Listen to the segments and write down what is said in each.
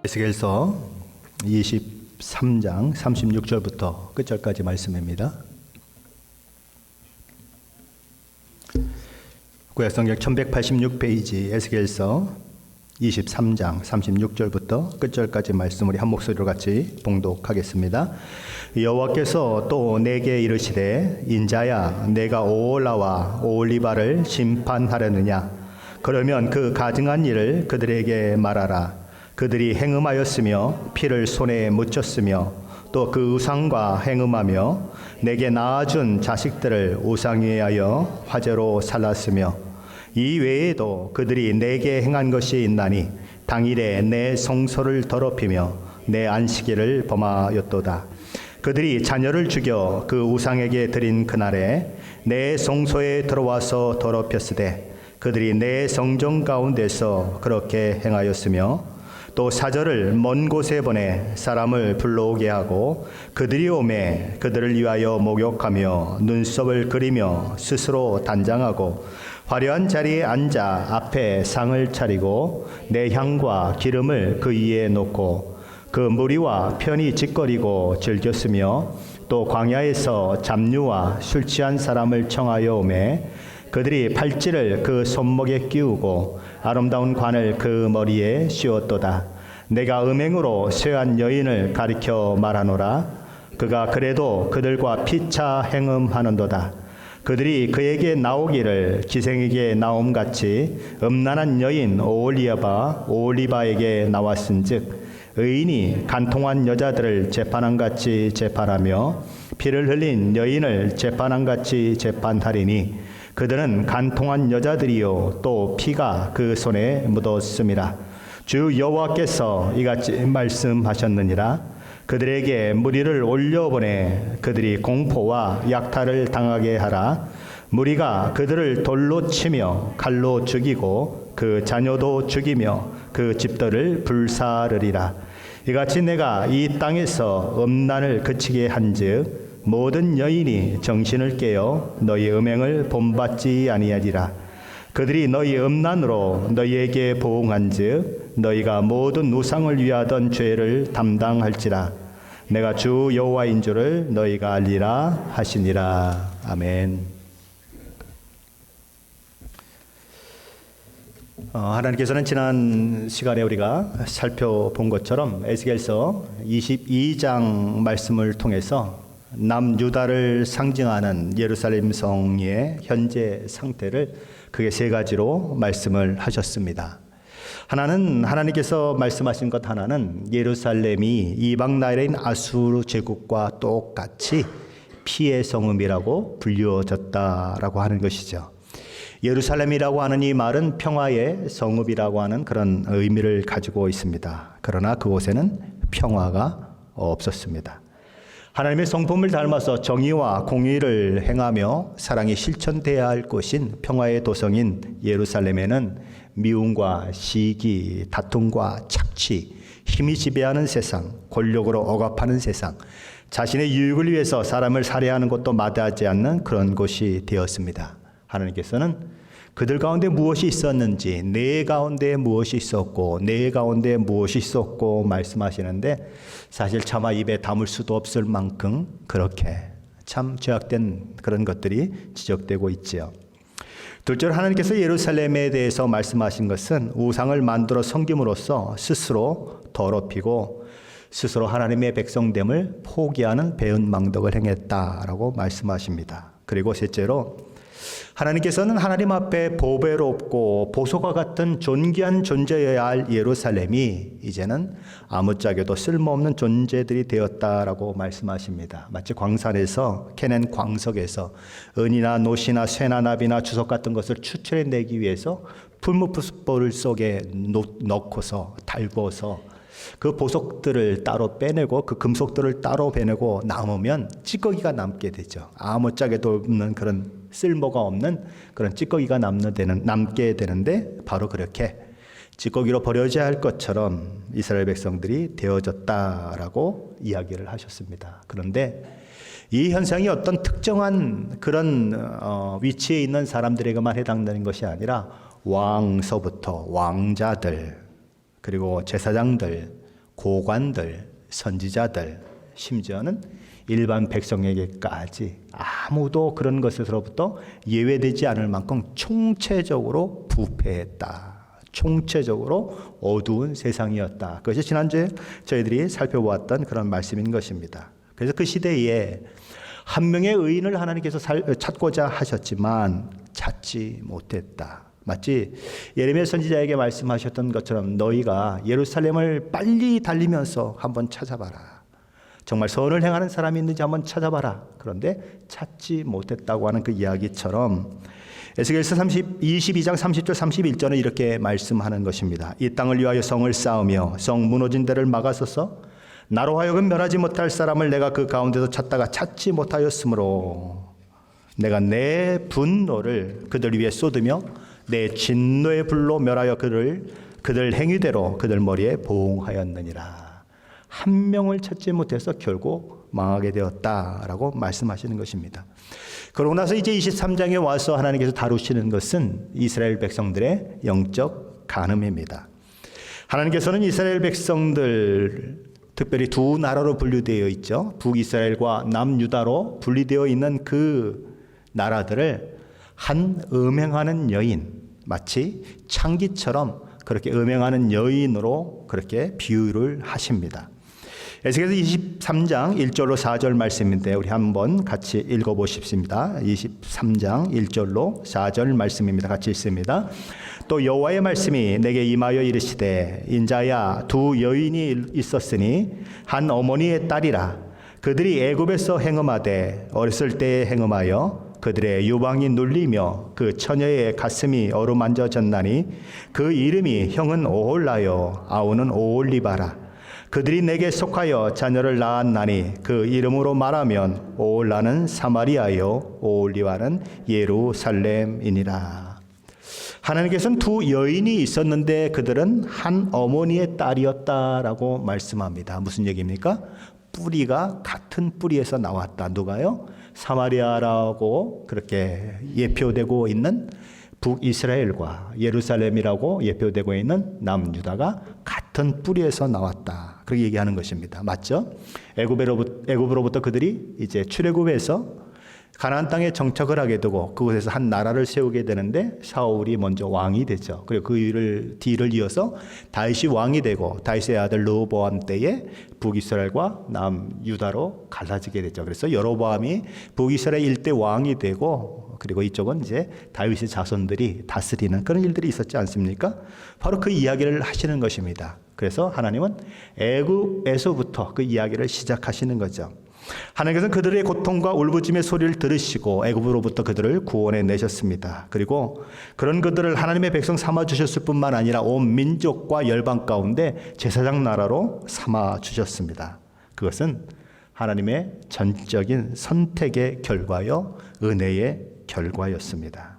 에스겔서 23장 36절부터 끝절까지 말씀입니다. 구약성경 1186페이지 에스겔서 23장 36절부터 끝절까지 말씀 우리 한 목소리로 같이 봉독하겠습니다. 여호와께서 또 내게 이르시되 인자야 내가 오홀라와 오홀리바를 심판하려느냐 그러면 그 가증한 일을 그들에게 말하라. 그들이 행음하였으며 피를 손에 묻혔으며 또 그 우상과 행음하며 내게 낳아준 자식들을 우상 위에 하여 화제로 살랐으며 이 외에도 그들이 내게 행한 것이 있나니 당일에 내 성소를 더럽히며 내 안식일을 범하였도다. 그들이 자녀를 죽여 그 우상에게 드린 그날에 내 성소에 들어와서 더럽혔으되 그들이 내 성전 가운데서 그렇게 행하였으며 또 사절을 먼 곳에 보내 사람을 불러오게 하고 그들이 오매 그들을 위하여 목욕하며 눈썹을 그리며 스스로 단장하고 화려한 자리에 앉아 앞에 상을 차리고 내 향과 기름을 그 위에 놓고 그 무리와 편히 짓거리고 즐겼으며 또 광야에서 잡류와 술 취한 사람을 청하여 오매 그들이 팔찌를 그 손목에 끼우고 아름다운 관을 그 머리에 씌웠도다. 내가 음행으로 쇠한 여인을 가리켜 말하노라. 그가 그래도 그들과 피차 행음하는도다. 그들이 그에게 나오기를 기생에게 나옴같이 음란한 여인 오홀리바에게 나왔은즉 의인이 간통한 여자들을 재판함같이 재판하며 피를 흘린 여인을 재판함같이 재판하리니 그들은 간통한 여자들이요 또 피가 그 손에 묻었음이라. 주 여호와께서 이같이 말씀하셨느니라. 그들에게 무리를 올려보내 그들이 공포와 약탈을 당하게 하라. 무리가 그들을 돌로 치며 칼로 죽이고 그 자녀도 죽이며 그 집들을 불사르리라. 이같이 내가 이 땅에서 음란을 그치게 한즉 모든 여인이 정신을 깨어 너희 음행을 본받지 아니하리라. 그들이 너희 음란으로 너희에게 보응한즉 너희가 모든 우상을 위하던 죄를 담당할지라. 내가 주 여호와인 줄을 너희가 알리라 하시니라. 아멘. 하나님께서는 지난 시간에 우리가 살펴본 것처럼 에스겔서 22장 말씀을 통해서 남유다를 상징하는 예루살렘 성의 현재 상태를 크게 세 가지로 말씀을 하셨습니다. 하나는 하나님께서 말씀하신 것 하나는 예루살렘이 이방 나라인 아수르 제국과 똑같이 피의 성읍이라고 불리워졌다라고 하는 것이죠. 예루살렘이라고 하는 이 말은 평화의 성읍이라고 하는 그런 의미를 가지고 있습니다. 그러나 그곳에는 평화가 없었습니다. 하나님의 성품을 닮아서 정의와 공의를 행하며 사랑이 실천돼야 할 곳인 평화의 도성인 예루살렘에는 미움과 시기, 다툼과 착취, 힘이 지배하는 세상, 권력으로 억압하는 세상, 자신의 유익을 위해서 사람을 살해하는 것도 마다하지 않는 그런 곳이 되었습니다. 하나님께서는 그들 가운데 무엇이 있었는지, 내 가운데 무엇이 있었고, 내 가운데 무엇이 있었고 말씀하시는데 사실 차마 입에 담을 수도 없을 만큼 그렇게 참 죄악된 그런 것들이 지적되고 있지요. 둘째로 하나님께서 예루살렘에 대해서 말씀하신 것은 우상을 만들어 섬김으로써 스스로 더럽히고 스스로 하나님의 백성됨을 포기하는 배은망덕을 행했다라고 말씀하십니다. 그리고 셋째로 하나님께서는 하나님 앞에 보배롭고 보석과 같은 존귀한 존재여야 할 예루살렘이 이제는 아무짝에도 쓸모없는 존재들이 되었다라고 말씀하십니다. 마치 광산에서 캐낸 광석에서 은이나 노시나 쇠나 납이나 주석 같은 것을 추출해내기 위해서 풀무불 속에 넣고서 달궈서 그 보석들을 따로 빼내고 그 금속들을 따로 빼내고 남으면 찌꺼기가 남게 되죠. 아무짝에도 없는 그런 쓸모가 없는 그런 찌꺼기가 남게 되는데 바로 그렇게 찌꺼기로 버려져야 할 것처럼 이스라엘 백성들이 되어졌다라고 이야기를 하셨습니다. 그런데 이 현상이 어떤 특정한 그런 위치에 있는 사람들에게만 해당되는 것이 아니라 왕서부터 왕자들 그리고 제사장들 고관들, 선지자들, 심지어는 일반 백성에게까지 아무도 그런 것에서부터 예외되지 않을 만큼 총체적으로 부패했다. 총체적으로 어두운 세상이었다. 그것이 지난주에 저희들이 살펴보았던 그런 말씀인 것입니다. 그래서 그 시대에 한 명의 의인을 하나님께서 찾고자 하셨지만 찾지 못했다. 마치 예레미야 선지자에게 말씀하셨던 것처럼 너희가 예루살렘을 빨리 달리면서 한번 찾아봐라. 정말 선을 행하는 사람이 있는지 한번 찾아봐라. 그런데 찾지 못했다고 하는 그 이야기처럼 에스겔서 22장 30절 31절은 이렇게 말씀하는 것입니다. 이 땅을 위하여 성을 쌓으며 성 무너진 데를 막았어서 나로 하여금 멸하지 못할 사람을 내가 그 가운데서 찾다가 찾지 못하였으므로 내가 내 분노를 그들 위에 쏟으며 내 진노의 불로 멸하여 그들 행위대로 그들 머리에 보응하였느니라. 한 명을 찾지 못해서 결국 망하게 되었다라고 말씀하시는 것입니다. 그러고 나서 이제 23장에 와서 하나님께서 다루시는 것은 이스라엘 백성들의 영적 간음입니다. 하나님께서는 이스라엘 백성들 특별히 두 나라로 분류되어 있죠. 북이스라엘과 남유다로 분리되어 있는 그 나라들을 한 음행하는 여인, 마치 창기처럼 그렇게 음행하는 여인으로 그렇게 비유를 하십니다. 에스겔서 23장 1절로 4절 말씀인데 우리 한번 같이 읽어보십시다. 23장 1절로 4절 말씀입니다. 같이 읽습니다. 또 여호와의 말씀이 내게 임하여 이르시되 인자야 두 여인이 있었으니 한 어머니의 딸이라. 그들이 애굽에서 행음하되 어렸을 때에 행음하여 그들의 유방이 눌리며 그 처녀의 가슴이 어루만져졌나니 그 이름이 형은 오홀라요 아우는 오홀리바라. 그들이 내게 속하여 자녀를 낳았나니 그 이름으로 말하면 오홀라는 사마리아요 오홀리바는 예루살렘이니라. 하나님께서는 두 여인이 있었는데 그들은 한 어머니의 딸이었다라고 말씀합니다. 무슨 얘기입니까? 뿌리가 같은 뿌리에서 나왔다. 누가요? 사마리아라고 그렇게 예표되고 있는 북이스라엘과 예루살렘이라고 예표되고 있는 남유다가 같은 뿌리에서 나왔다. 그렇게 얘기하는 것입니다. 맞죠? 애굽으로부터 그들이 이제 출애굽해서 가나안 땅에 정착을 하게 되고 그곳에서 한 나라를 세우게 되는데 사울이 먼저 왕이 되죠. 그리고 그 뒤를 이어서 다윗이 왕이 되고 다윗의 아들 르호보암 때에 북이스라엘과 남유다로 갈라지게 되죠. 그래서 여로보암이 북이스라엘 일대 왕이 되고 그리고 이쪽은 이제 다윗의 자손들이 다스리는 그런 일들이 있었지 않습니까? 바로 그 이야기를 하시는 것입니다. 그래서 하나님은 애굽에서부터 그 이야기를 시작하시는 거죠. 하나님께서는 그들의 고통과 울부짖음의 소리를 들으시고 애굽으로부터 그들을 구원해 내셨습니다. 그리고 그런 그들을 하나님의 백성 삼아 주셨을 뿐만 아니라 온 민족과 열방 가운데 제사장 나라로 삼아 주셨습니다. 그것은 하나님의 전적인 선택의 결과요 은혜의 결과였습니다.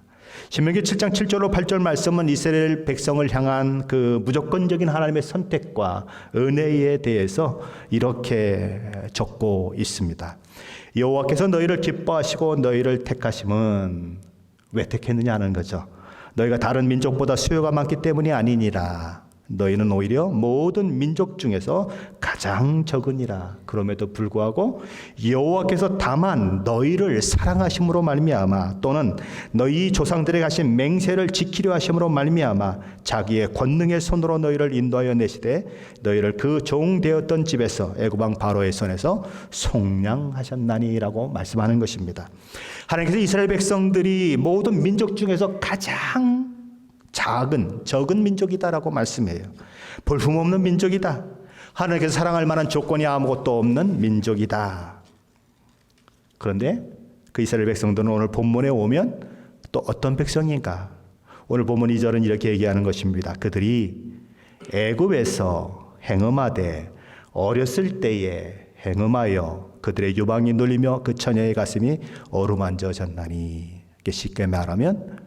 신명기 7장 7절로 8절 말씀은 이스라엘 백성을 향한 그 무조건적인 하나님의 선택과 은혜에 대해서 이렇게 적고 있습니다. 여호와께서 너희를 기뻐하시고 너희를 택하심은 왜 택했느냐 하는 거죠. 너희가 다른 민족보다 수요가 많기 때문이 아니니라. 너희는 오히려 모든 민족 중에서 가장 적으니라. 그럼에도 불구하고 여호와께서 다만 너희를 사랑하심으로 말미암아 또는 너희 조상들에게 하신 맹세를 지키려 하심으로 말미암아 자기의 권능의 손으로 너희를 인도하여 내시되 너희를 그 종 되었던 집에서 애굽 왕 바로의 손에서 속량하셨나니라고 말씀하는 것입니다. 하나님께서 이스라엘 백성들이 모든 민족 중에서 가장 적은 민족이다라고 말씀해요. 볼품없는 민족이다. 하나님께서 사랑할 만한 조건이 아무것도 없는 민족이다. 그런데 그 이스라엘 백성들은 오늘 본문에 오면 또 어떤 백성인가? 오늘 본문 2절은 이렇게 얘기하는 것입니다. 그들이 애굽에서 행음하되 어렸을 때에 행음하여 그들의 유방이 눌리며 그 처녀의 가슴이 어루만져졌나니. 쉽게 말하면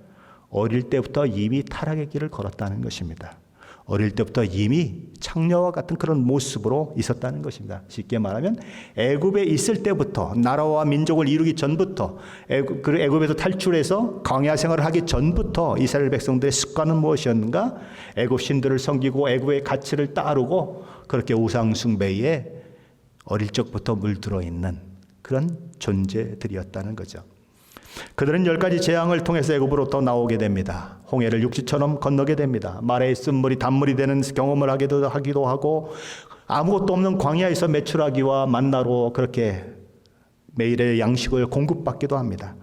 어릴 때부터 이미 타락의 길을 걸었다는 것입니다. 어릴 때부터 이미 창녀와 같은 그런 모습으로 있었다는 것입니다. 쉽게 말하면 애굽에 있을 때부터, 나라와 민족을 이루기 전부터, 애굽에서 탈출해서 광야 생활을 하기 전부터 이스라엘 백성들의 습관은 무엇이었는가? 애굽 신들을 섬기고 애굽의 가치를 따르고 그렇게 우상 숭배에 어릴 적부터 물들어 있는 그런 존재들이었다는 거죠. 그들은 10가지 재앙을 통해서 애굽으로부터 나오게 됩니다. 홍해를 육지처럼 건너게 됩니다. 말에 있은 물이 단물이 되는 경험을 하기도 하고, 아무것도 없는 광야에서 메추라기와 만나로 그렇게 매일의 양식을 공급받기도 합니다.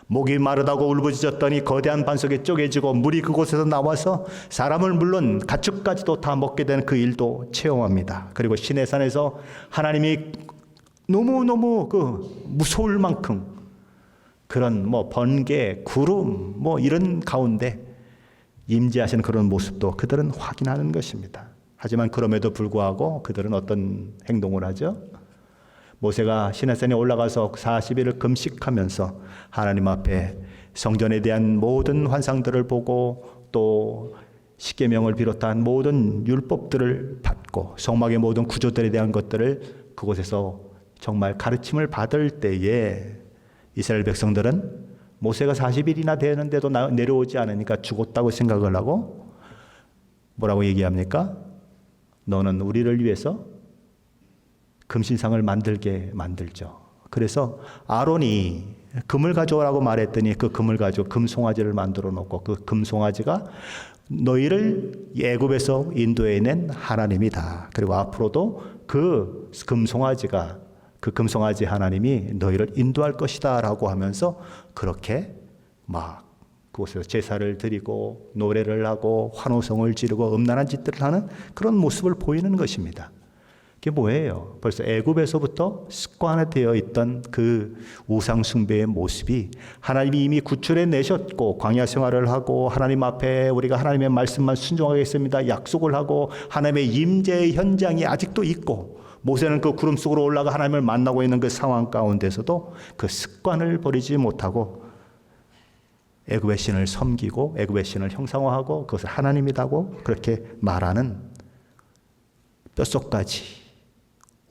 목이 마르다고 울부짖었더니 거대한 반석이 쪼개지고 물이 그곳에서 나와서 사람을 물론 가축까지도 다 먹게 되는 그 일도 체험합니다. 그리고 시내산에서 하나님이 너무너무 무서울 만큼 그런 번개, 구름 이런 가운데 임재하시는 그런 모습도 그들은 확인하는 것입니다. 하지만 그럼에도 불구하고 그들은 어떤 행동을 하죠? 모세가 시내산에 올라가서 40일을 금식하면서 하나님 앞에 성전에 대한 모든 환상들을 보고 또 십계명을 비롯한 모든 율법들을 받고 성막의 모든 구조들에 대한 것들을 그곳에서 정말 가르침을 받을 때에 이스라엘 백성들은 모세가 40일이나 되는데도 내려오지 않으니까 죽었다고 생각을 하고 뭐라고 얘기합니까? 너는 우리를 위해서 금신상을 만들게 만들죠. 그래서 아론이 금을 가져오라고 말했더니 그 금을 가지고 금송아지를 만들어 놓고 그 금송아지가 너희를 애굽에서 인도해낸 하나님이다. 그리고 앞으로도 그 금송아지 하나님이 너희를 인도할 것이다 라고 하면서 그렇게 막 그곳에서 제사를 드리고 노래를 하고 환호성을 지르고 음란한 짓들을 하는 그런 모습을 보이는 것입니다. 그게 뭐예요? 벌써 애굽에서부터 습관화되어 있던 그 우상 숭배의 모습이 하나님이 이미 구출해 내셨고 광야 생활을 하고 하나님 앞에 우리가 하나님의 말씀만 순종하겠습니다 약속을 하고 하나님의 임재의 현장이 아직도 있고 모세는 그 구름 속으로 올라가 하나님을 만나고 있는 그 상황 가운데서도 그 습관을 버리지 못하고 애굽의 신을 섬기고 애굽의 신을 형상화하고 그것을 하나님이라고 그렇게 말하는 뼛속까지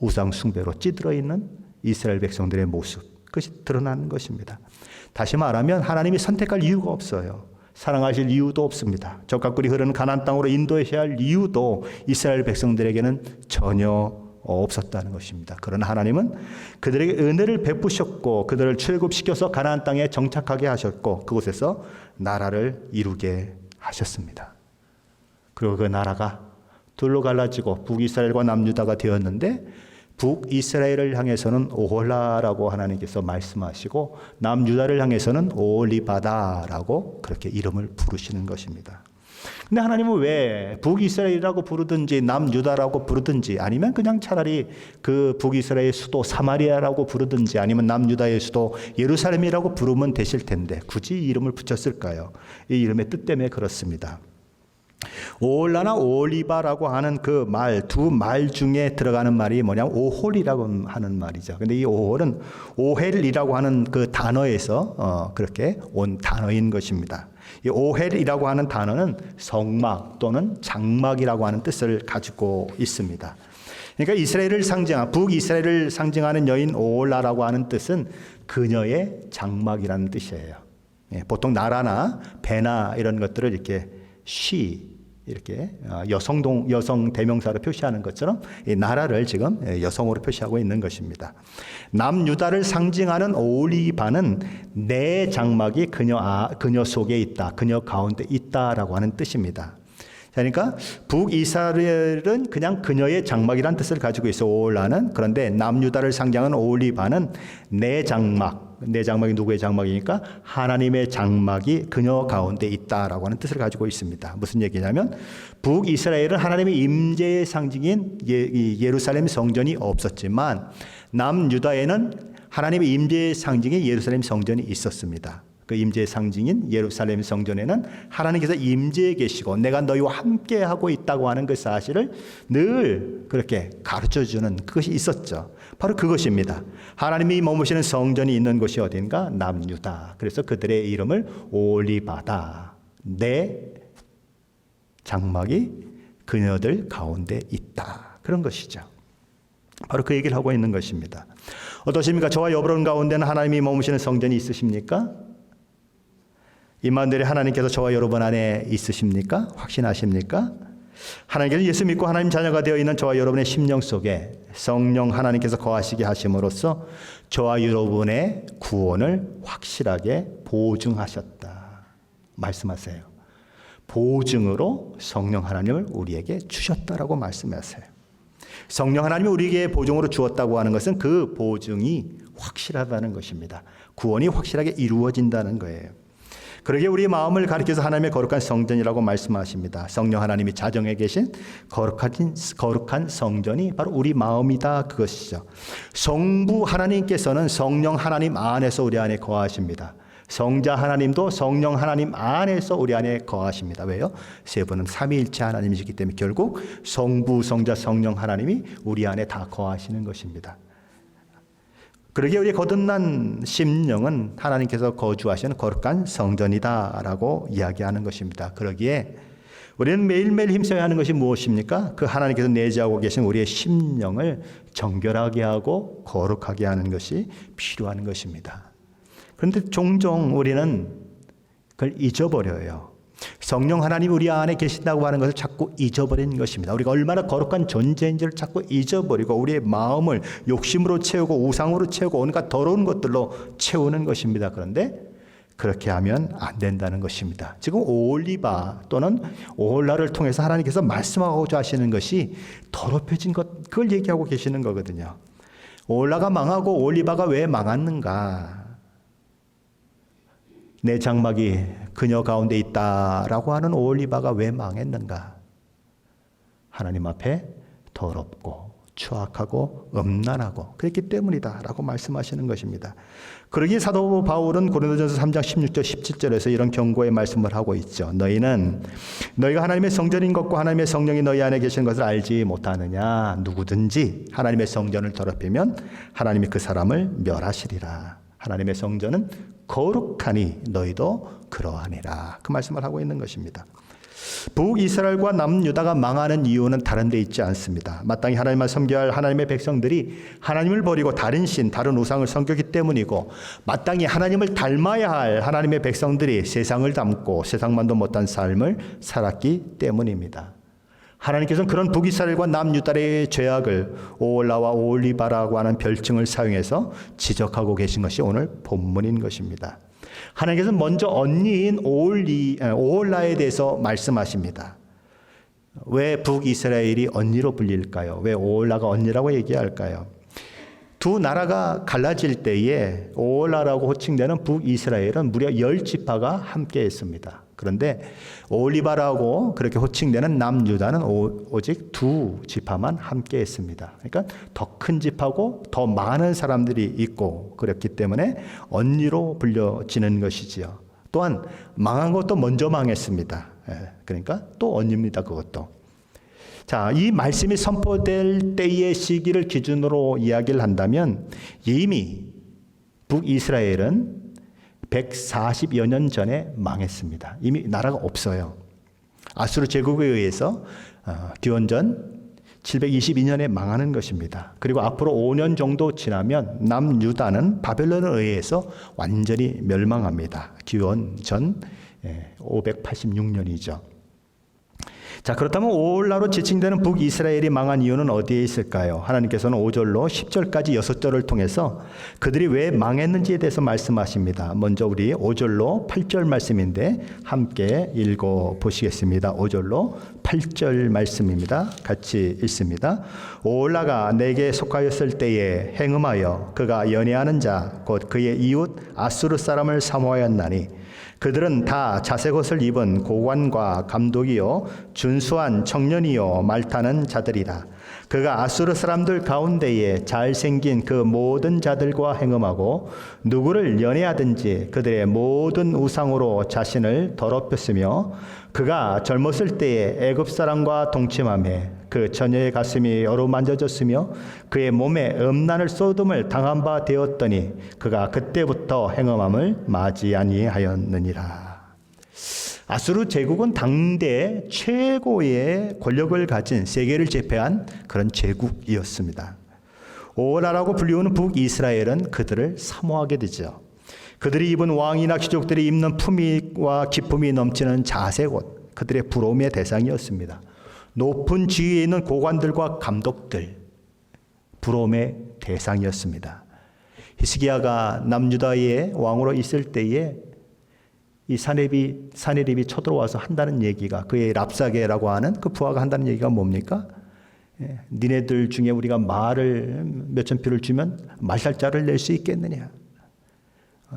우상 숭배로 찌들어 있는 이스라엘 백성들의 모습, 그것이 드러나는 것입니다. 다시 말하면 하나님이 선택할 이유가 없어요. 사랑하실 이유도 없습니다. 적과 꿀이 흐르는 가나안 땅으로 인도해야 할 이유도 이스라엘 백성들에게는 전혀 없었다는 것입니다. 그러나 하나님은 그들에게 은혜를 베푸셨고 그들을 출애굽시켜서 가나안 땅에 정착하게 하셨고 그곳에서 나라를 이루게 하셨습니다. 그리고 그 나라가 둘로 갈라지고 북이스라엘과 남유다가 되었는데 북이스라엘을 향해서는 오홀라라고 하나님께서 말씀하시고 남유다를 향해서는 오홀리바다라고 그렇게 이름을 부르시는 것입니다. 근데 하나님은 왜 북이스라엘이라고 부르든지 남유다라고 부르든지 아니면 그냥 차라리 그 북이스라엘의 수도 사마리아라고 부르든지 아니면 남유다의 수도 예루살렘이라고 부르면 되실 텐데 굳이 이름을 붙였을까요? 이 이름의 뜻 때문에 그렇습니다. 오홀라나 오홀리바라고 하는 그 말, 두 말 중에 들어가는 말이 뭐냐면 오홀이라고 하는 말이죠. 근데 이 오홀은 오헬이라고 하는 그 단어에서 그렇게 온 단어인 것입니다. 이 오헬이라고 하는 단어는 성막 또는 장막이라고 하는 뜻을 가지고 있습니다. 그러니까 이스라엘을 상징한 북이스라엘을 상징하는 여인 오홀라라고 하는 뜻은 그녀의 장막이라는 뜻이에요. 보통 나라나 배나 이런 것들을 이렇게 이렇게 여성 대명사로 표시하는 것처럼 이 나라를 지금 여성으로 표시하고 있는 것입니다. 남유다를 상징하는 오홀리바는 내 장막이 그녀 속에 있다, 그녀 가운데 있다라고 하는 뜻입니다. 그러니까 북이스라엘은 그냥 그녀의 장막이라는 뜻을 가지고 있어 오홀라는. 그런데 남유다를 상징하는 오홀리바는 내 장막이 누구의 장막이니까 하나님의 장막이 그녀 가운데 있다라고 하는 뜻을 가지고 있습니다. 무슨 얘기냐면 북이스라엘은 하나님의 임재의 상징인 예루살렘 성전이 없었지만 남유다에는 하나님의 임재의 상징인 예루살렘 성전이 있었습니다. 그 임재의 상징인 예루살렘 성전에는 하나님께서 임재해 계시고 내가 너희와 함께 하고 있다고 하는 그 사실을 늘 그렇게 가르쳐주는 그것이 있었죠. 바로 그것입니다. 하나님이 머무시는 성전이 있는 곳이 어딘가? 남유다. 그래서 그들의 이름을 오홀리바다, 내 장막이 그녀들 가운데 있다. 그런 것이죠. 바로 그 얘기를 하고 있는 것입니다. 어떠십니까? 저와 여러분 가운데는 하나님이 머무시는 성전이 있으십니까? 임마누엘의 하나님께서 저와 여러분 안에 있으십니까? 확신하십니까? 하나님께서 예수 믿고 하나님 자녀가 되어 있는 저와 여러분의 심령 속에 성령 하나님께서 거하시게 하심으로써 저와 여러분의 구원을 확실하게 보증하셨다. 말씀하세요. 보증으로 성령 하나님을 우리에게 주셨다라고 말씀하세요. 성령 하나님이 우리에게 보증으로 주었다고 하는 것은 그 보증이 확실하다는 것입니다. 구원이 확실하게 이루어진다는 거예요. 그러게 우리 마음을 가리켜서 하나님의 거룩한 성전이라고 말씀하십니다. 성령 하나님이 자정에 계신 거룩한 성전이 바로 우리 마음이다, 그것이죠. 성부 하나님께서는 성령 하나님 안에서 우리 안에 거하십니다. 성자 하나님도 성령 하나님 안에서 우리 안에 거하십니다. 왜요? 세 분은 삼위일체 하나님이시기 때문에 결국 성부, 성자, 성령 하나님이 우리 안에 다 거하시는 것입니다. 그러기에 우리의 거듭난 심령은 하나님께서 거주하시는 거룩한 성전이다라고 이야기하는 것입니다. 그러기에 우리는 매일매일 힘써야 하는 것이 무엇입니까? 그 하나님께서 내재하고 계신 우리의 심령을 정결하게 하고 거룩하게 하는 것이 필요한 것입니다. 그런데 종종 우리는 그걸 잊어버려요. 성령 하나님 우리 안에 계신다고 하는 것을 자꾸 잊어버리는 것입니다. 우리가 얼마나 거룩한 존재인지를 자꾸 잊어버리고 우리의 마음을 욕심으로 채우고 우상으로 채우고 온갖 더러운 것들로 채우는 것입니다. 그런데 그렇게 하면 안 된다는 것입니다. 지금 오홀리바 또는 오홀라를 통해서 하나님께서 말씀하고자 하시는 것이 더럽혀진 것, 그걸 얘기하고 계시는 거거든요. 오홀라가 망하고 오홀리바가 왜 망했는가? 내 장막이 그녀 가운데 있다라고 하는 오홀리바가 왜 망했는가? 하나님 앞에 더럽고 추악하고 음란하고 그랬기 때문이다라고 말씀하시는 것입니다. 그러기에 사도 바울은 고린도전서 3장 16절 17절에서 이런 경고의 말씀을 하고 있죠. 너희가 하나님의 성전인 것과 하나님의 성령이 너희 안에 계신 것을 알지 못하느냐? 누구든지 하나님의 성전을 더럽히면 하나님이 그 사람을 멸하시리라. 하나님의 성전은 거룩하니 너희도 그러하니라. 그 말씀을 하고 있는 것입니다. 북이스라엘과 남유다가 망하는 이유는 다른 데 있지 않습니다. 마땅히 하나님만 섬겨야 할 하나님의 백성들이 하나님을 버리고 다른 신, 다른 우상을 섬겼기 때문이고, 마땅히 하나님을 닮아야 할 하나님의 백성들이 세상을 닮고 세상만도 못한 삶을 살았기 때문입니다. 하나님께서는 그런 북이스라엘과 남유다의 죄악을 오홀라와 오홀리바라고 하는 별칭을 사용해서 지적하고 계신 것이 오늘 본문인 것입니다. 하나님께서는 먼저 언니인 오홀라에 대해서 말씀하십니다. 왜 북이스라엘이 언니로 불릴까요? 왜 오홀라가 언니라고 얘기할까요? 두 나라가 갈라질 때에 오홀라라고 호칭되는 북이스라엘은 무려 10지파가 함께 했습니다. 그런데 오홀리바라고 그렇게 호칭되는 남유다는 오직 2지파만 함께 했습니다. 그러니까 더 큰 지파고 더 많은 사람들이 있고 그렇기 때문에 언니로 불려지는 것이지요. 또한 망한 것도 먼저 망했습니다. 그러니까 또 언니입니다. 그것도. 자, 이 말씀이 선포될 때의 시기를 기준으로 이야기를 한다면 이미 북이스라엘은 140여 년 전에 망했습니다. 이미 나라가 없어요. 아수르 제국에 의해서 기원전 722년에 망하는 것입니다. 그리고 앞으로 5년 정도 지나면 남유다는 바벨론에 의해서 완전히 멸망합니다. 기원전 586년이죠. 자, 그렇다면 오홀라로 지칭되는 북이스라엘이 망한 이유는 어디에 있을까요? 하나님께서는 5절로 10절까지 6절을 통해서 그들이 왜 망했는지에 대해서 말씀하십니다. 먼저 우리 5절로 8절 말씀인데 함께 읽어보시겠습니다. 5절로 8절 말씀입니다. 같이 읽습니다. 오홀라가 내게 속하였을 때에 행음하여 그가 연애하는 자 곧 그의 이웃 아수르 사람을 사모하였나니 그들은 다 자색 옷을 입은 고관과 감독이요 준수한 청년이요 말타는 자들이라. 그가 아수르 사람들 가운데에 잘생긴 그 모든 자들과 행음하고 누구를 연애하든지 그들의 모든 우상으로 자신을 더럽혔으며 그가 젊었을 때에 애굽 사람과 동침하며 그 처녀의 가슴이 어루만져졌으며 그의 몸에 음란을 쏟음을 당한 바 되었더니 그가 그때부터 행음함을 맞이 아니하였느니라. 아수르 제국은 당대 최고의 권력을 가진 세계를 제패한 그런 제국이었습니다. 오호라라고 불리우는 북이스라엘은 그들을 사모하게 되죠. 그들이 입은 왕이나 귀족들이 입는 품위와 기품이 넘치는 자색옷, 그들의 부러움의 대상이었습니다. 높은 지위에 있는 고관들과 감독들, 부러움의 대상이었습니다. 히스기야가 남유다의 왕으로 있을 때에 이 사네립이 쳐들어와서 한다는 얘기가, 그의 랍사게라고 하는 그 부하가 한다는 얘기가 뭡니까? 니네들 중에 우리가 말을 몇천 표를 주면 말살자를 낼 수 있겠느냐?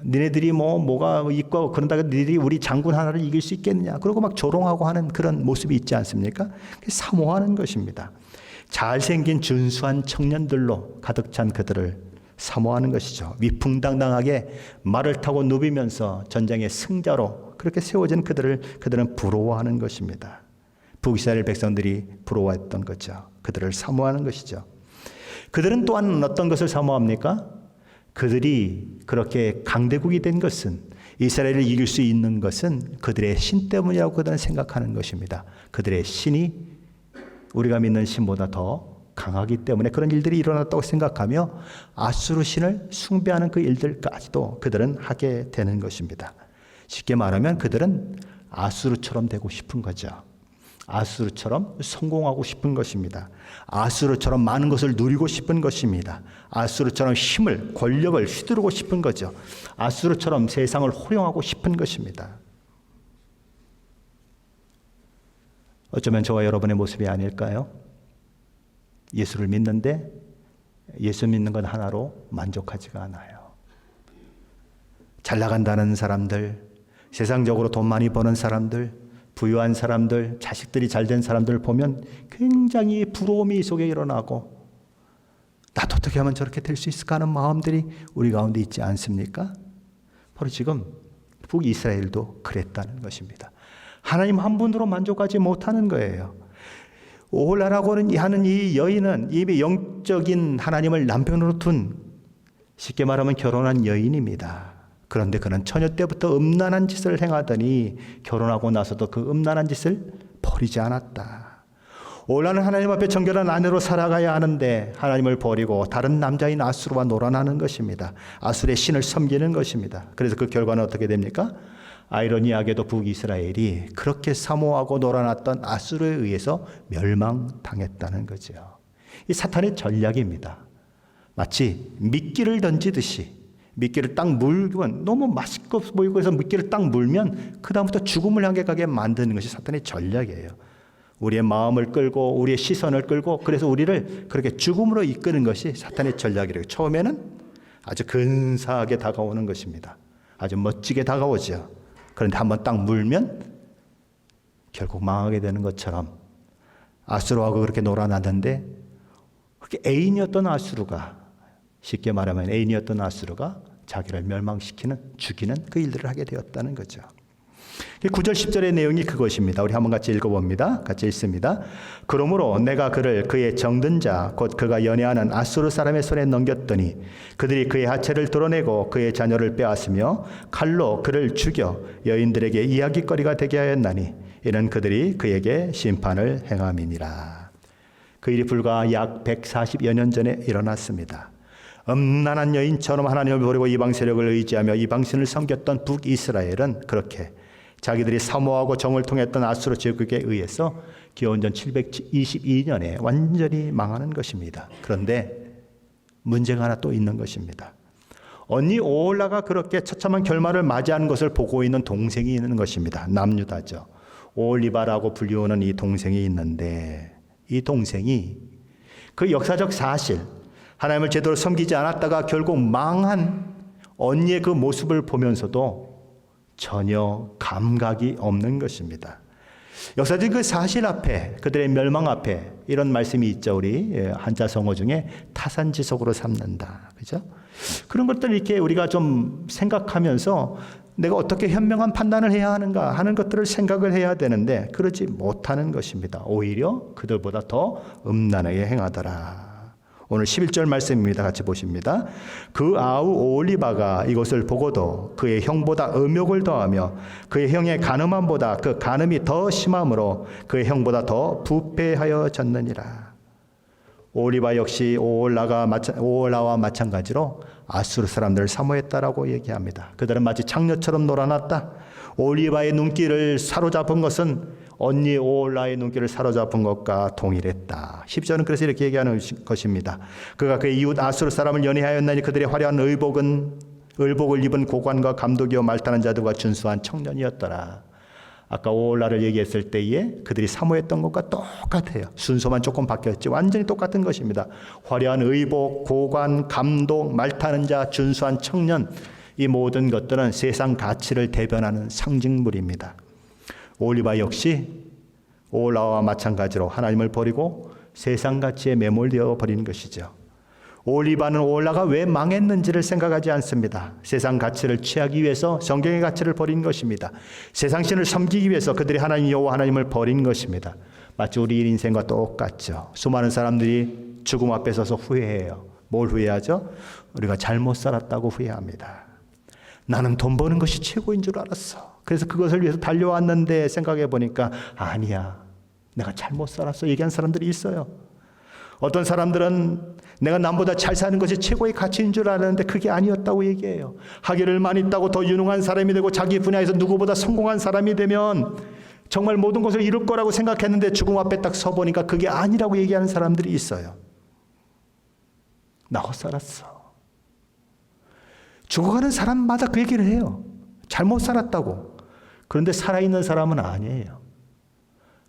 니네들이 뭐가 있고 그런다고 니네들이 우리 장군 하나를 이길 수 있겠느냐? 그러고 막 조롱하고 하는 그런 모습이 있지 않습니까? 사모하는 것입니다. 잘생긴 준수한 청년들로 가득 찬 그들을 사모하는 것이죠. 위풍당당하게 말을 타고 누비면서 전쟁의 승자로 그렇게 세워진 그들은 부러워하는 것입니다. 북이스라엘 백성들이 부러워했던 거죠. 그들을 사모하는 것이죠. 그들은 또한 어떤 것을 사모합니까? 그들이 그렇게 강대국이 된 것은, 이스라엘을 이길 수 있는 것은 그들의 신 때문이라고 그들은 생각하는 것입니다. 그들의 신이 우리가 믿는 신보다 더 강하기 때문에 그런 일들이 일어났다고 생각하며 아수르 신을 숭배하는 그 일들까지도 그들은 하게 되는 것입니다. 쉽게 말하면 그들은 아수르처럼 되고 싶은 거죠. 아수르처럼 성공하고 싶은 것입니다. 아수르처럼 많은 것을 누리고 싶은 것입니다. 아수르처럼 힘을, 권력을 휘두르고 싶은 거죠. 아수르처럼 세상을 호령하고 싶은 것입니다. 어쩌면 저와 여러분의 모습이 아닐까요? 예수를 믿는데 예수 믿는 것 하나로 만족하지가 않아요. 잘 나간다는 사람들, 세상적으로 돈 많이 버는 사람들, 부유한 사람들, 자식들이 잘된 사람들 보면 굉장히 부러움이 속에 일어나고, 나도 어떻게 하면 저렇게 될 수 있을까 하는 마음들이 우리 가운데 있지 않습니까? 바로 지금 북이스라엘도 그랬다는 것입니다. 하나님 한 분으로 만족하지 못하는 거예요. 오홀라라고 하는 이 여인은 이미 영적인 하나님을 남편으로 둔, 쉽게 말하면 결혼한 여인입니다. 그런데 그는 처녀 때부터 음란한 짓을 행하더니 결혼하고 나서도 그 음란한 짓을 버리지 않았다. 오홀라는 하나님 앞에 정결한 아내로 살아가야 하는데 하나님을 버리고 다른 남자인 아수르와 놀아나는 것입니다. 아수르의 신을 섬기는 것입니다. 그래서 그 결과는 어떻게 됩니까? 아이러니하게도 북이스라엘이 그렇게 사모하고 놀아났던 아수르에 의해서 멸망당했다는 거죠. 이 사탄의 전략입니다. 마치 미끼를 던지듯이 미끼를 딱 물면 너무 맛있고 보이고 해서 미끼를 딱 물면 그 다음부터 죽음을 향해 가게 만드는 것이 사탄의 전략이에요. 우리의 마음을 끌고 우리의 시선을 끌고 그래서 우리를 그렇게 죽음으로 이끄는 것이 사탄의 전략이래요. 처음에는 아주 근사하게 다가오는 것입니다. 아주 멋지게 다가오죠. 그런데 한번 딱 물면 결국 망하게 되는 것처럼 아수르하고 그렇게 놀아나는데, 그렇게 애인이었던 아수르가, 쉽게 말하면 애인이었던 아수르가 자기를 멸망시키는, 죽이는 그 일들을 하게 되었다는 거죠. 9절 10절의 내용이 그것입니다. 우리 한번 같이 읽어봅니다. 같이 읽습니다. 그러므로 내가 그를 그의 정든 자 곧 그가 연애하는 아수르 사람의 손에 넘겼더니 그들이 그의 하체를 드러내고 그의 자녀를 빼앗으며 칼로 그를 죽여 여인들에게 이야기거리가 되게 하였나니 이는 그들이 그에게 심판을 행함이니라. 그 일이 불과 약 140여 년 전에 일어났습니다. 음란한 여인처럼 하나님을 버리고 이방 세력을 의지하며 이방신을 섬겼던 북이스라엘은 그렇게 자기들이 사모하고 정을 통했던 아수르 제국에 의해서 기원전 722년에 완전히 망하는 것입니다. 그런데 문제가 하나 또 있는 것입니다. 언니 오홀라가 그렇게 처참한 결말을 맞이하는 것을 보고 있는 동생이 있는 것입니다. 남유다죠. 오홀리바라고 불리우는 이 동생이 있는데, 이 동생이 그 역사적 사실, 하나님을 제대로 섬기지 않았다가 결국 망한 언니의 그 모습을 보면서도 전혀 감각이 없는 것입니다. 역사적인 그 사실 앞에, 그들의 멸망 앞에 이런 말씀이 있죠. 우리 한자 성어 중에 타산지석으로 삼는다. 그죠? 그런 것들을 이렇게 우리가 좀 생각하면서 내가 어떻게 현명한 판단을 해야 하는가 하는 것들을 생각을 해야 되는데 그러지 못하는 것입니다. 오히려 그들보다 더 음란하게 행하더라. 오늘 11절 말씀입니다. 같이 보십니다. 그 아우 오홀리바가 이것을 보고도 그의 형보다 음욕을 더하며 그의 형의 간음함보다 그 간음이 더 심함으로 그의 형보다 더 부패하여졌느니라. 오홀리바 역시 오홀라와 마찬가지로 아수르 사람들을 사모했다라고 얘기합니다. 그들은 마치 창녀처럼 놀아났다. 오홀리바의 눈길을 사로잡은 것은 언니 오홀라의 눈길을 사로잡은 것과 동일했다. 10절은 그래서 이렇게 얘기하는 것입니다. 그가 그의 이웃 아수르 사람을 연애하였나니 그들의 화려한 의복을 입은 고관과 감독이요 말타는 자들과 준수한 청년이었더라. 아까 오홀라를 얘기했을 때에 그들이 사모했던 것과 똑같아요. 순서만 조금 바뀌었지 완전히 똑같은 것입니다. 화려한 의복, 고관, 감독, 말타는 자, 준수한 청년, 이 모든 것들은 세상 가치를 대변하는 상징물입니다. 오홀리바 역시 오홀라와 마찬가지로 하나님을 버리고 세상 가치에 매몰되어 버리는 것이죠. 오홀리바는 오홀라가 왜 망했는지를 생각하지 않습니다. 세상 가치를 취하기 위해서 성경의 가치를 버린 것입니다. 세상 신을 섬기기 위해서 그들이 하나님 여호와 하나님을 버린 것입니다. 마치 우리 인생과 똑같죠. 수많은 사람들이 죽음 앞에 서서 후회해요. 뭘 후회하죠? 우리가 잘못 살았다고 후회합니다. 나는 돈 버는 것이 최고인 줄 알았어. 그래서 그것을 위해서 달려왔는데 생각해 보니까 아니야, 내가 잘못 살았어 얘기한 사람들이 있어요. 어떤 사람들은 내가 남보다 잘 사는 것이 최고의 가치인 줄 알았는데 그게 아니었다고 얘기해요. 학위를 많이 따고 더 유능한 사람이 되고 자기 분야에서 누구보다 성공한 사람이 되면 정말 모든 것을 이룰 거라고 생각했는데 죽음 앞에 딱 서보니까 그게 아니라고 얘기하는 사람들이 있어요. 나 헛살았어. 죽어가는 사람마다 그 얘기를 해요. 잘못 살았다고. 그런데 살아있는 사람은 아니에요.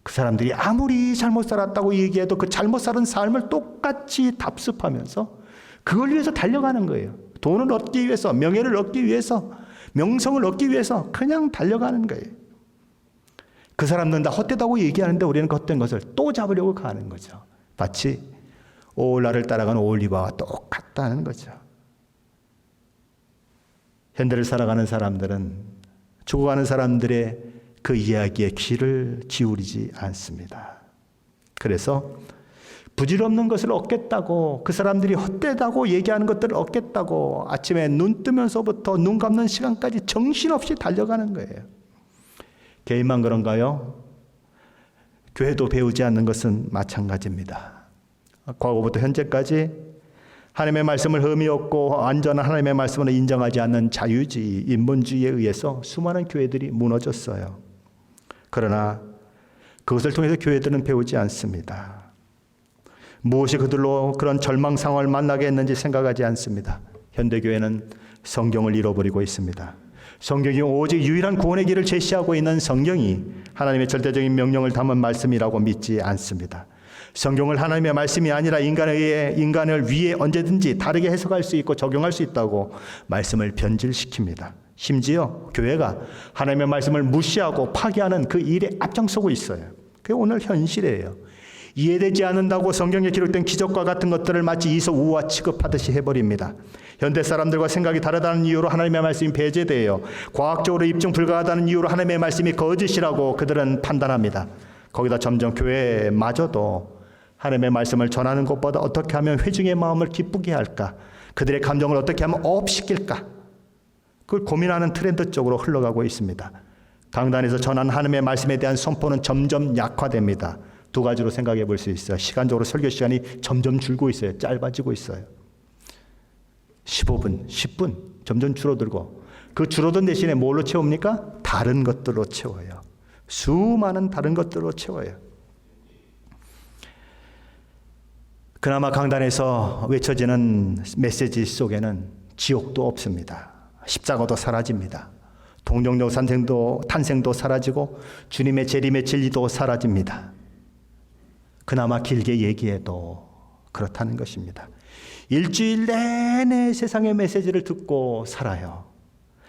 그 사람들이 아무리 잘못 살았다고 얘기해도 그 잘못 살은 삶을 똑같이 답습하면서 그걸 위해서 달려가는 거예요. 돈을 얻기 위해서, 명예를 얻기 위해서, 명성을 얻기 위해서 그냥 달려가는 거예요. 그 사람들은 다 헛되다고 얘기하는데 우리는 그 헛된 것을 또 잡으려고 가는 거죠. 마치 오홀라를 따라가는 오홀리바와 똑같다는 거죠. 현대를 살아가는 사람들은 죽어가는 사람들의 그 이야기에 귀를 기울이지 않습니다. 그래서 부질없는 것을 얻겠다고, 그 사람들이 헛되다고 얘기하는 것들을 얻겠다고 아침에 눈 뜨면서부터 눈 감는 시간까지 정신없이 달려가는 거예요. 개인만 그런가요? 교회도 배우지 않는 것은 마찬가지입니다. 과거부터 현재까지 하나님의 말씀을 의미 없고 완전한 하나님의 말씀을 인정하지 않는 자유주의, 인본주의에 의해서 수많은 교회들이 무너졌어요. 그러나 그것을 통해서 교회들은 배우지 않습니다. 무엇이 그들로 그런 절망 상황을 만나게 했는지 생각하지 않습니다. 현대교회는 성경을 잃어버리고 있습니다. 성경이 오직 유일한 구원의 길을 제시하고 있는 성경이 하나님의 절대적인 명령을 담은 말씀이라고 믿지 않습니다. 성경을 하나님의 말씀이 아니라 인간을 위해 언제든지 다르게 해석할 수 있고 적용할 수 있다고 말씀을 변질시킵니다. 심지어 교회가 하나님의 말씀을 무시하고 파괴하는 그 일에 앞장서고 있어요. 그게 오늘 현실이에요. 이해되지 않는다고 성경에 기록된 기적과 같은 것들을 마치 이소우와 취급하듯이 해버립니다. 현대 사람들과 생각이 다르다는 이유로 하나님의 말씀이 배제돼요. 과학적으로 입증 불가하다는 이유로 하나님의 말씀이 거짓이라고 그들은 판단합니다. 거기다 점점 교회마저도 하나님의 말씀을 전하는 것보다 어떻게 하면 회중의 마음을 기쁘게 할까, 그들의 감정을 어떻게 하면 업시킬까, 그걸 고민하는 트렌드 쪽으로 흘러가고 있습니다. 강단에서 전하는 하나님의 말씀에 대한 선포는 점점 약화됩니다. 두 가지로 생각해 볼 수 있어요. 시간적으로 설교 시간이 점점 줄고 있어요. 짧아지고 있어요. 15분, 10분 점점 줄어들고, 그 줄어든 대신에 뭘로 채웁니까? 다른 것들로 채워요. 수많은 다른 것들로 채워요. 그나마 강단에서 외쳐지는 메시지 속에는 지옥도 없습니다. 십자가도 사라집니다. 동정녀 탄생도 사라지고 주님의 재림의 진리도 사라집니다. 그나마 길게 얘기해도 그렇다는 것입니다. 일주일 내내 세상의 메시지를 듣고 살아요.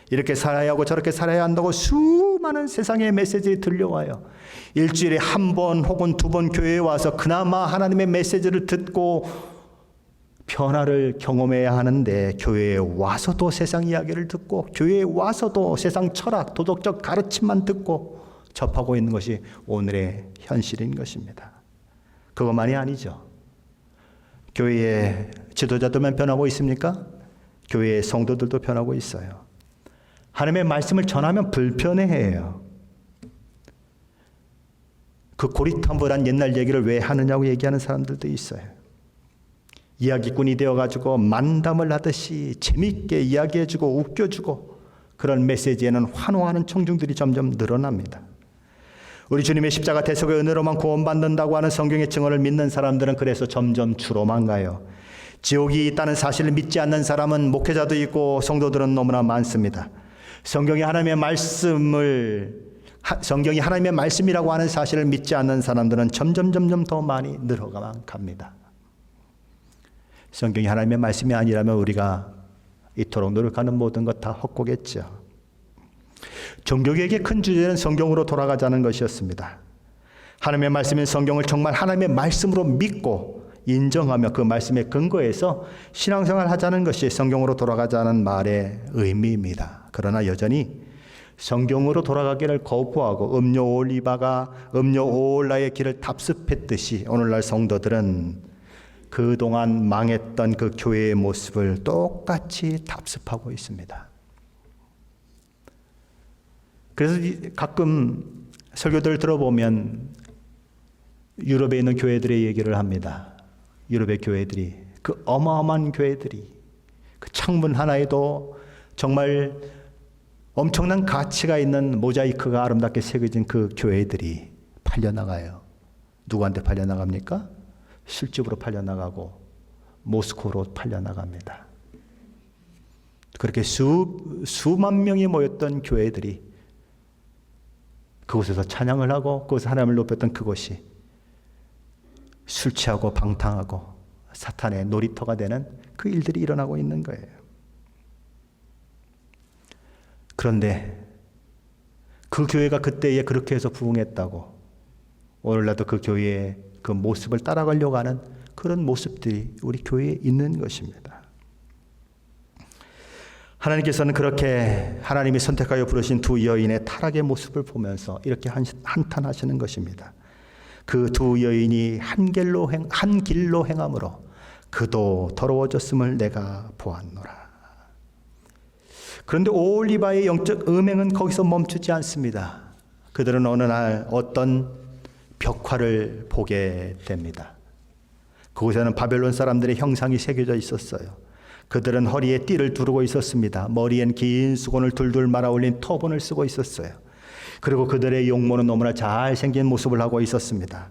이렇게 살아야 하고 저렇게 살아야 한다고 수많은 세상의 메시지들이 들려와요. 일주일에 한 번 혹은 두 번 교회에 와서 그나마 하나님의 메시지를 듣고 변화를 경험해야 하는데, 교회에 와서도 세상 이야기를 듣고 교회에 와서도 세상 철학, 도덕적 가르침만 듣고 접하고 있는 것이 오늘의 현실인 것입니다. 그것만이 아니죠. 교회의 지도자들만 변하고 있습니까? 교회의 성도들도 변하고 있어요. 하나님의 말씀을 전하면 불편해해요. 그 고리타분한 옛날 얘기를 왜 하느냐고 얘기하는 사람들도 있어요. 이야기꾼이 되어가지고 만담을 하듯이 재밌게 이야기해주고 웃겨주고 그런 메시지에는 환호하는 청중들이 점점 늘어납니다. 우리 주님의 십자가 대속의 은혜로만 구원받는다고 하는 성경의 증언을 믿는 사람들은 그래서 점점 주로만 가요. 지옥이 있다는 사실을 믿지 않는 사람은 목회자도 있고 성도들은 너무나 많습니다. 성경이 하나님의 말씀이라고 하는 사실을 믿지 않는 사람들은 점점 더 많이 늘어가만 갑니다. 성경이 하나님의 말씀이 아니라면 우리가 이토록 노력하는 모든 것 다 헛고겠죠. 종교개혁의 큰 주제는 성경으로 돌아가자는 것이었습니다. 하나님의 말씀인 성경을 정말 하나님의 말씀으로 믿고 인정하며 그 말씀에 근거해서 신앙생활을 하자는 것이 성경으로 돌아가자는 말의 의미입니다. 그러나 여전히 성경으로 돌아가기를 거부하고 음료 오올라의 길을 답습했듯이 오늘날 성도들은 그동안 망했던 그 교회의 모습을 똑같이 답습하고 있습니다. 그래서 가끔 설교들 들어보면 유럽에 있는 교회들의 얘기를 합니다. 유럽의 교회들이, 그 어마어마한 교회들이 그 창문 하나에도 정말 엄청난 가치가 있는 모자이크가 아름답게 새겨진 그 교회들이 팔려나가요. 누구한테 팔려나갑니까? 술집으로 팔려나가고 모스크바로 팔려나갑니다. 그렇게 수만 명이 모였던 교회들이 그곳에서 찬양을 하고 그곳에서 하나님을 높였던 그곳이 술 취하고 방탕하고 사탄의 놀이터가 되는 그 일들이 일어나고 있는 거예요. 그런데 그 교회가 그때에 그렇게 해서 부흥했다고 오늘날도 그 교회의 그 모습을 따라가려고 하는 그런 모습들이 우리 교회에 있는 것입니다. 하나님께서는 그렇게 하나님이 선택하여 부르신 두 여인의 타락의 모습을 보면서 이렇게 한탄하시는 것입니다. 그 두 여인이 한 길로 행함으로 그도 더러워졌음을 내가 보았노라. 그런데 오올리바의 영적 음행은 거기서 멈추지 않습니다. 그들은 어느 날 어떤 벽화를 보게 됩니다. 그곳에는 바벨론 사람들의 형상이 새겨져 있었어요. 그들은 허리에 띠를 두르고 있었습니다. 머리엔 긴 수건을 둘둘 말아 올린 터번을 쓰고 있었어요. 그리고 그들의 용모는 너무나 잘생긴 모습을 하고 있었습니다.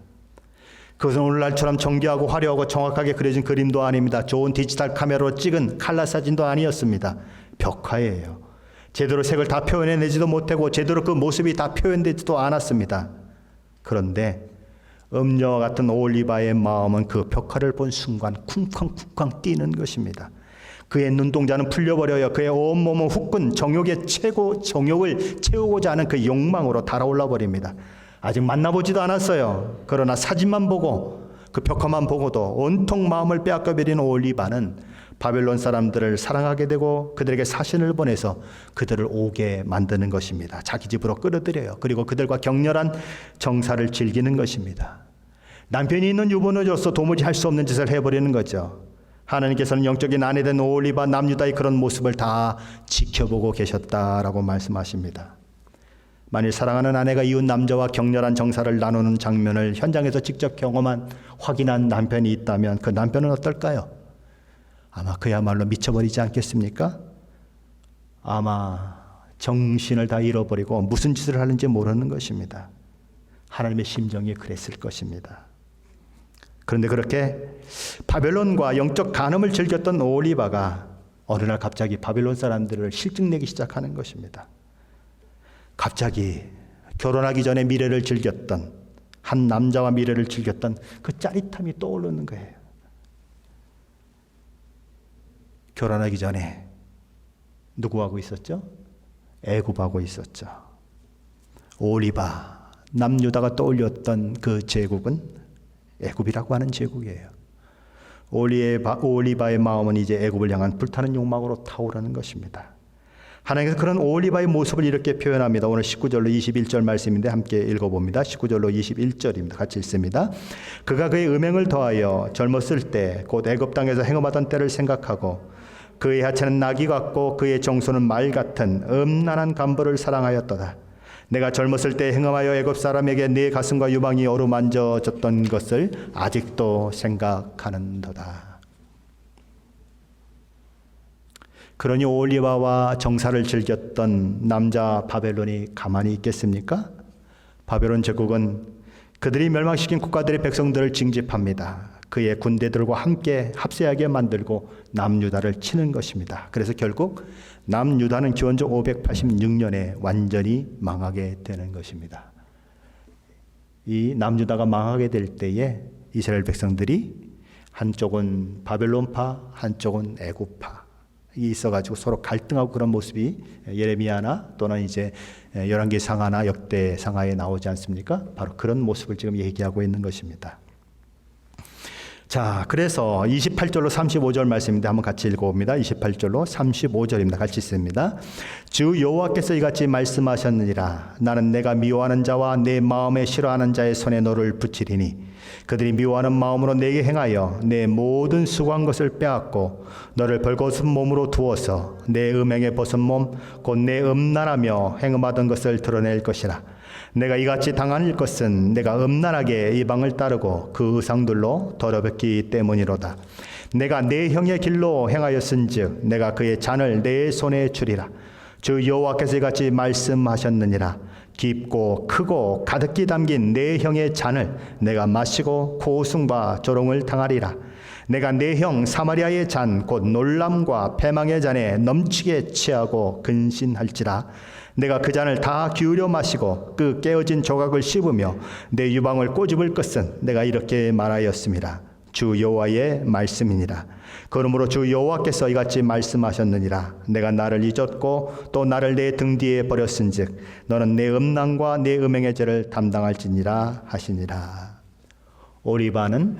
그것은 오늘날처럼 정교하고 화려하고 정확하게 그려진 그림도 아닙니다. 좋은 디지털 카메라로 찍은 칼라 사진도 아니었습니다. 벽화예요. 제대로 색을 다 표현해내지도 못하고 제대로 그 모습이 다 표현되지도 않았습니다. 그런데 음녀와 같은 오올리바의 마음은 그 벽화를 본 순간 쿵쾅쿵쾅 뛰는 것입니다. 그의 눈동자는 풀려버려요. 그의 온몸은 후끈 정욕을 채우고자 하는 그 욕망으로 달아올라 버립니다. 아직 만나보지도 않았어요. 그러나 사진만 보고 그 벽화만 보고도 온통 마음을 빼앗겨버린 오올리바는 바벨론 사람들을 사랑하게 되고 그들에게 사신을 보내서 그들을 오게 만드는 것입니다. 자기 집으로 끌어들여요. 그리고 그들과 격렬한 정사를 즐기는 것입니다. 남편이 있는 유부녀로서 도무지 할 수 없는 짓을 해버리는 거죠. 하나님께서는 영적인 아내된 오올리바 남유다의 그런 모습을 다 지켜보고 계셨다라고 말씀하십니다. 만일 사랑하는 아내가 이웃 남자와 격렬한 정사를 나누는 장면을 현장에서 직접 확인한 남편이 있다면 그 남편은 어떨까요? 아마 그야말로 미쳐버리지 않겠습니까? 아마 정신을 다 잃어버리고 무슨 짓을 하는지 모르는 것입니다. 하나님의 심정이 그랬을 것입니다. 그런데 그렇게 바벨론과 영적 간음을 즐겼던 오올리바가 어느 날 갑자기 바벨론 사람들을 실증내기 시작하는 것입니다. 갑자기 결혼하기 전에 미래를 즐겼던 한 남자와 미래를 즐겼던 그 짜릿함이 떠오르는 거예요. 결혼하기 전에 누구하고 있었죠? 애굽하고 있었죠. 오올리바 남유다가 떠올렸던 그 제국은 애굽이라고 하는 제국이에요. 오올리바의 마음은 이제 애굽을 향한 불타는 욕망으로 타오르는 것입니다. 하나님께서 그런 오홀리바의 모습을 이렇게 표현합니다. 오늘 19절로 21절 말씀인데 함께 읽어봅니다. 19절로 21절입니다. 같이 읽습니다. 그가 그의 음행을 더하여 젊었을 때 곧 애굽 땅에서 행음하던 때를 생각하고 그의 하체는 나귀 같고 그의 정소는 말 같은 음란한 간부를 사랑하였도다. 내가 젊었을 때 행음하여 애굽 사람에게 네 가슴과 유방이 어루만져졌던 것을 아직도 생각하는도다. 그러니 오홀리바와 정사를 즐겼던 남자 바벨론이 가만히 있겠습니까? 바벨론 제국은 그들이 멸망시킨 국가들의 백성들을 징집합니다. 그의 군대들과 함께 합세하게 만들고 남유다를 치는 것입니다. 그래서 결국 남유다는 기원전 586년에 완전히 망하게 되는 것입니다. 이 남유다가 망하게 될 때에 이스라엘 백성들이 한쪽은 바벨론파, 한쪽은 애굽파 있어가지고 서로 갈등하고 그런 모습이 예레미야나 또는 이제 열왕기 상하나 역대 상하에 나오지 않습니까? 바로 그런 모습을 지금 얘기하고 있는 것입니다. 자, 그래서 28절로 35절 말씀인데 한번 같이 읽어봅니다. 28절로 35절입니다. 같이 읽습니다. 주 여호와께서 이같이 말씀하셨느니라. 나는 내가 미워하는 자와 내 마음에 싫어하는 자의 손에 너를 붙이리니 그들이 미워하는 마음으로 내게 행하여 내 모든 수고한 것을 빼앗고 너를 벌거벗은 몸으로 두어서 내 음행에 벗은 몸 곧 내 음란하며 행음하던 것을 드러낼 것이라. 내가 이같이 당할 것은 내가 음란하게 이방을 따르고 그 의상들로 더럽혔기 때문이로다. 내가 내 형의 길로 행하였은즉 내가 그의 잔을 내 손에 주리라. 주 여호와께서 이같이 말씀하셨느니라. 깊고 크고 가득히 담긴 내 형의 잔을 내가 마시고 고승과 조롱을 당하리라. 내가 내 형 사마리아의 잔 곧 놀람과 패망의 잔에 넘치게 취하고 근신할지라. 내가 그 잔을 다 기울여 마시고 그 깨어진 조각을 씹으며 내 유방을 꼬집을 것은 내가 이렇게 말하였습니다. 주 여호와의 말씀이니라. 그러므로 주 여호와께서 이같이 말씀하셨느니라. 내가 나를 잊었고 또 나를 내 등 뒤에 버렸은즉 너는 내 음란과 내 음행의 죄를 담당할지니라 하시니라. 오리바는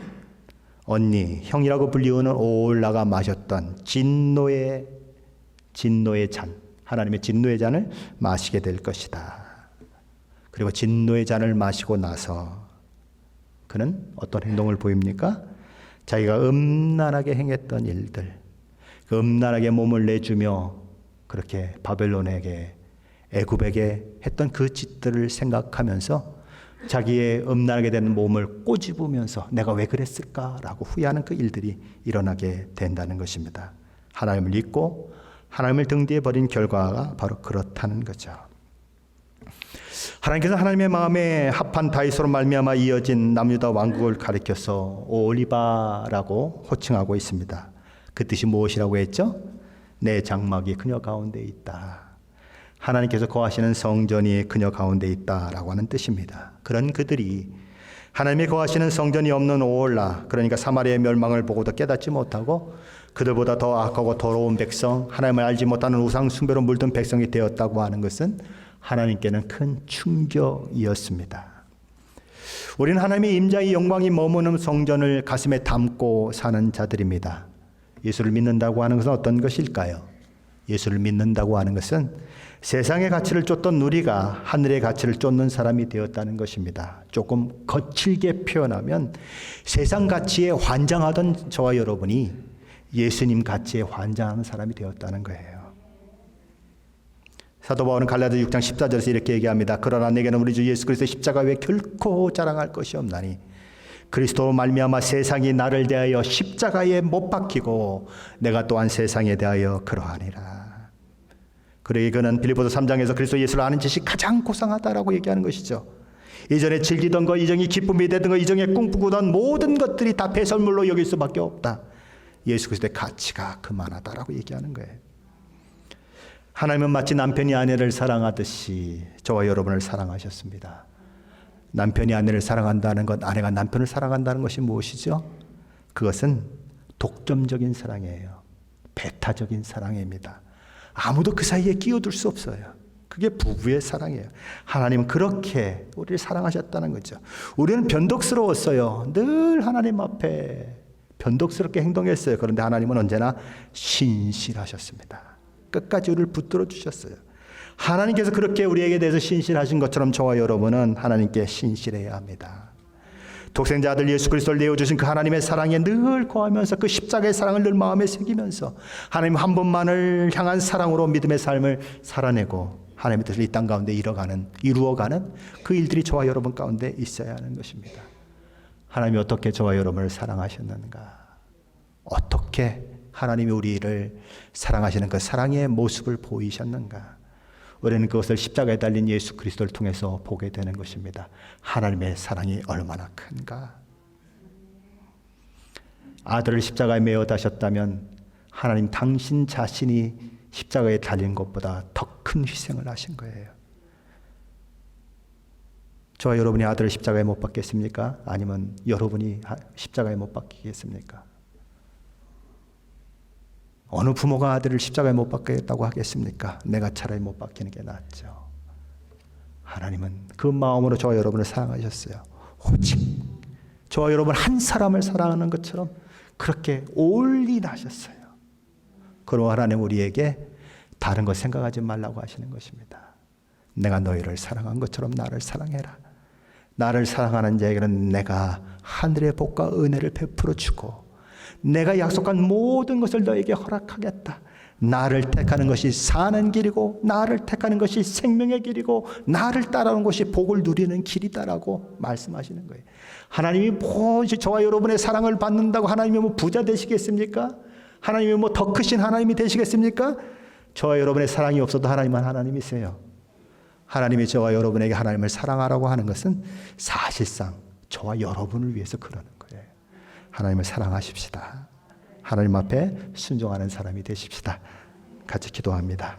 언니, 형이라고 불리우는 오홀라가 마셨던 진노의 잔, 하나님의 진노의 잔을 마시게 될 것이다. 그리고 진노의 잔을 마시고 나서 그는 어떤 행동을 보입니까? 자기가 음란하게 행했던 일들, 그 음란하게 몸을 내주며 그렇게 바벨론에게, 애굽에게 했던 그 짓들을 생각하면서 자기의 음란하게 된 몸을 꼬집으면서 내가 왜 그랬을까라고 후회하는 그 일들이 일어나게 된다는 것입니다. 하나님을 잊고 하나님을 등 뒤에 버린 결과가 바로 그렇다는 거죠. 하나님께서 하나님의 마음에 합한 다윗으로 말미암아 이어진 남유다 왕국을 가리켜서 오홀리바라고 호칭하고 있습니다. 그 뜻이 무엇이라고 했죠? 내 장막이 그녀 가운데 있다. 하나님께서 거하시는 성전이 그녀 가운데 있다라고 하는 뜻입니다. 그런 그들이 하나님이 거하시는 성전이 없는 오홀라, 그러니까 사마리아의 멸망을 보고도 깨닫지 못하고 그들보다 더 악하고 더러운 백성, 하나님을 알지 못하는 우상 숭배로 물든 백성이 되었다고 하는 것은 하나님께는 큰 충격이었습니다. 우리는 하나님의 임자의 영광이 머무는 성전을 가슴에 담고 사는 자들입니다. 예수를 믿는다고 하는 것은 어떤 것일까요? 예수를 믿는다고 하는 것은 세상의 가치를 쫓던 우리가 하늘의 가치를 쫓는 사람이 되었다는 것입니다. 조금 거칠게 표현하면 세상 가치에 환장하던 저와 여러분이 예수님 가치에 환장하는 사람이 되었다는 거예요. 사도 바울은 갈라디아 6장 14절에서 이렇게 얘기합니다. 그러나 내게는 우리 주 예수 그리스도의 십자가 외에 결코 자랑할 것이 없나니 그리스도로 말미암아 세상이 나를 대하여 십자가에 못 박히고 내가 또한 세상에 대하여 그러하니라. 그러기 그는 빌립보서 3장에서 그리스도 예수를 아는 지식이 가장 고상하다라고 얘기하는 것이죠. 이전에 즐기던 것, 이전에 기쁨이 되던 것, 이전에 꿈꾸던 모든 것들이 다 배설물로 여길 수밖에 없다. 예수 그리스도의 가치가 그만하다라고 얘기하는 거예요. 하나님은 마치 남편이 아내를 사랑하듯이 저와 여러분을 사랑하셨습니다. 남편이 아내를 사랑한다는 것, 아내가 남편을 사랑한다는 것이 무엇이죠? 그것은 독점적인 사랑이에요. 배타적인 사랑입니다. 아무도 그 사이에 끼어들 수 없어요. 그게 부부의 사랑이에요. 하나님은 그렇게 우리를 사랑하셨다는 거죠. 우리는 변덕스러웠어요. 늘 하나님 앞에 변덕스럽게 행동했어요. 그런데 하나님은 언제나 신실하셨습니다. 끝까지 우리를 붙들어 주셨어요. 하나님께서 그렇게 우리에게 대해서 신실하신 것처럼 저와 여러분은 하나님께 신실해야 합니다. 독생자 아들 예수 그리스도를 내어주신 그 하나님의 사랑에 늘 거하면서 그 십자가의 사랑을 늘 마음에 새기면서 하나님 한 분만을 향한 사랑으로 믿음의 삶을 살아내고 하나님의 뜻을 이 땅 가운데 이루어가는 그 일들이 저와 여러분 가운데 있어야 하는 것입니다. 하나님이 어떻게 저와 여러분을 사랑하셨는가? 어떻게 하나님이 우리를 사랑하시는 그 사랑의 모습을 보이셨는가? 우리는 그것을 십자가에 달린 예수 그리스도를 통해서 보게 되는 것입니다. 하나님의 사랑이 얼마나 큰가? 아들을 십자가에 매어 다셨다면 하나님 당신 자신이 십자가에 달린 것보다 더 큰 희생을 하신 거예요. 저와 여러분이 아들을 십자가에 못 박겠습니까? 아니면 여러분이 십자가에 못 박히겠습니까? 어느 부모가 아들을 십자가에 못 박겠다고 하겠습니까? 내가 차라리 못 박히는 게 낫죠. 하나님은 그 마음으로 저와 여러분을 사랑하셨어요. 오직 저와 여러분 한 사람을 사랑하는 것처럼 그렇게 올인하셨어요. 그러므로 하나님 우리에게 다른 것 생각하지 말라고 하시는 것입니다. 내가 너희를 사랑한 것처럼 나를 사랑해라. 나를 사랑하는 자에게는 내가 하늘의 복과 은혜를 베풀어 주고 내가 약속한 모든 것을 너에게 허락하겠다. 나를 택하는 것이 사는 길이고 나를 택하는 것이 생명의 길이고 나를 따라오는 것이 복을 누리는 길이다라고 말씀하시는 거예요. 하나님이 무엇이 저와 여러분의 사랑을 받는다고 하나님이 뭐 부자 되시겠습니까? 하나님이 뭐 더 크신 하나님이 되시겠습니까? 저와 여러분의 사랑이 없어도 하나님만 하나님이세요. 하나님이 저와 여러분에게 하나님을 사랑하라고 하는 것은 사실상 저와 여러분을 위해서 그러는 거예요. 하나님을 사랑하십시다. 하나님 앞에 순종하는 사람이 되십시다. 같이 기도합니다.